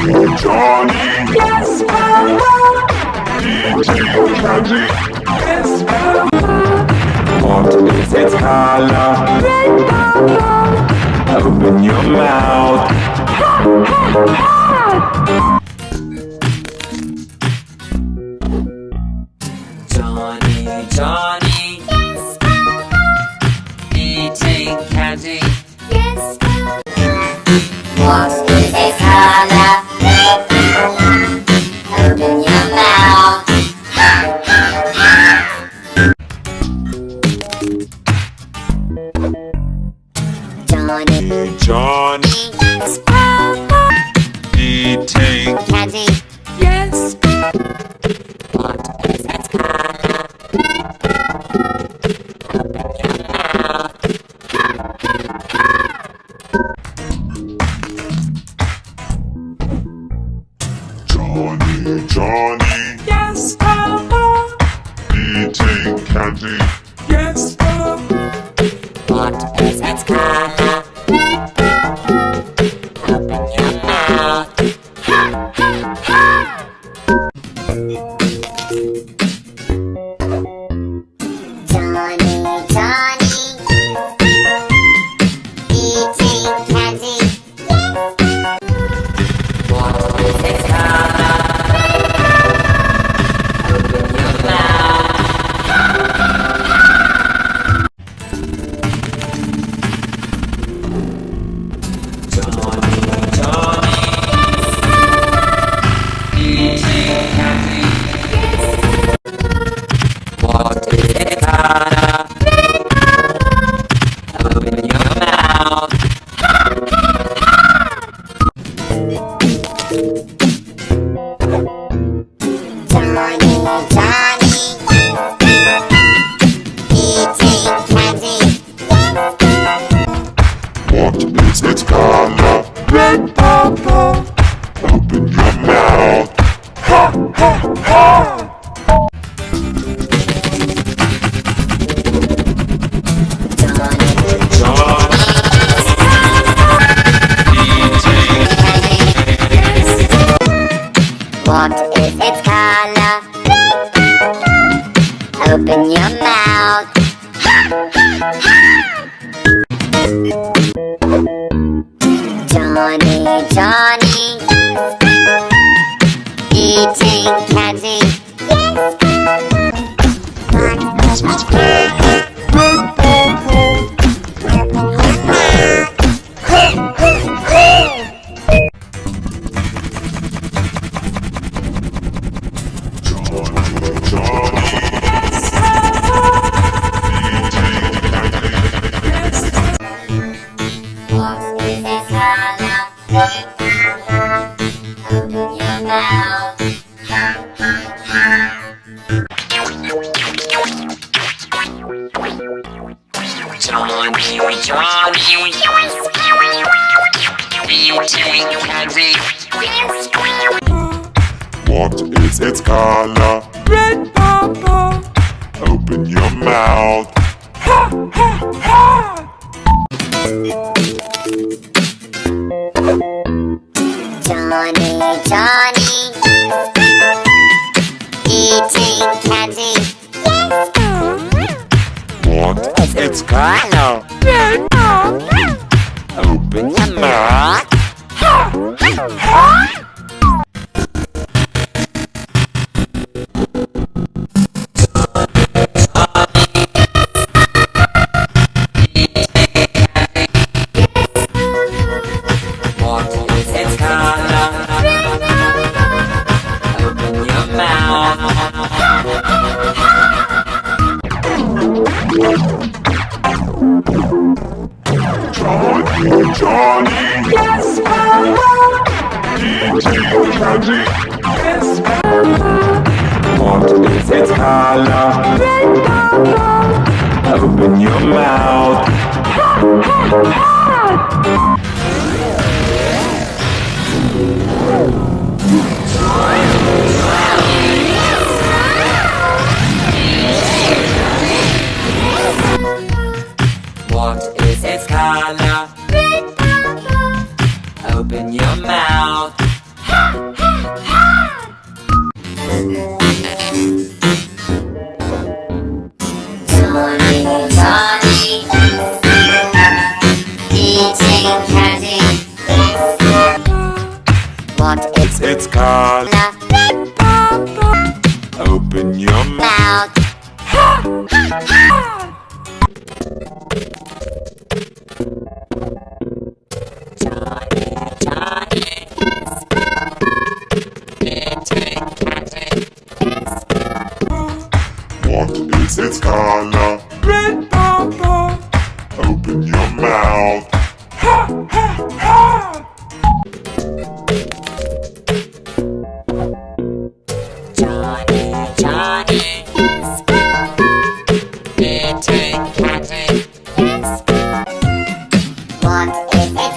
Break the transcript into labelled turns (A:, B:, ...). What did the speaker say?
A: Johnny, yes, Papa. Eating candy, yes, Papa. What is its color? Red, Papa. Open your mouth. Ha, ha, ha.
B: Johnny, Johnny,
C: yes, Papa.
B: eating candy.
C: Yes, Papa.
D: What is its color? Red, Papa. Open your mouth. Ha, ha, ha. Johnny,
A: Johnny,
C: Yes, Papa.
A: eating
D: candy.
C: Yes, Papa.
D: What is its color? Open your mouth.
A: Johnny, Johnny,
C: Yes, Papa.
A: eating candy.
C: Yes, Papa.
D: What is its color? Open your mouth. Johnny, Johnny, eating candy. What is its color? Open your mouth.
B: Johnny, Johnny, eating candy. What is its color? Open your mouth.
D: Johnny, Johnny, eating candy.
A: What is its color?
C: Red, Papa.
A: Open your mouth.
C: Ha, ha, ha.
D: Johnny,
A: Johnny, eating
D: what is its color? Open your mouth. Johnny, Johnny, eating candy. What is its color?
C: Red, Papa.
D: Open your mouth.
A: Johnny, Johnny, eating candy.
D: What is its color? Open your mouth.
B: Johnny, Johnny, eating candy.
A: What is its color?
C: Red, Papa.
A: Open your mouth.
C: Ha, ha, ha.
D: Johnny, Johnny, eating candy.
A: What is its color?
C: Red, Papa.
A: Open your mouth.
B: What is its color? Open your mouth.
A: Johnny, Johnny,
C: Yes, Papa.
A: eating candy.
C: Yes, Papa.
A: What is its color?
C: Red, Papa.
A: Open your mouth.
B: What is its color? color? Open your mouth.
D: Johnny, Johnny, eating candy. What is
A: It's color. Open your mouth.
D: mouth?
A: What is its color? Red papa. Open your mouth.
B: Johnny, Johnny, eating candy.
D: What is its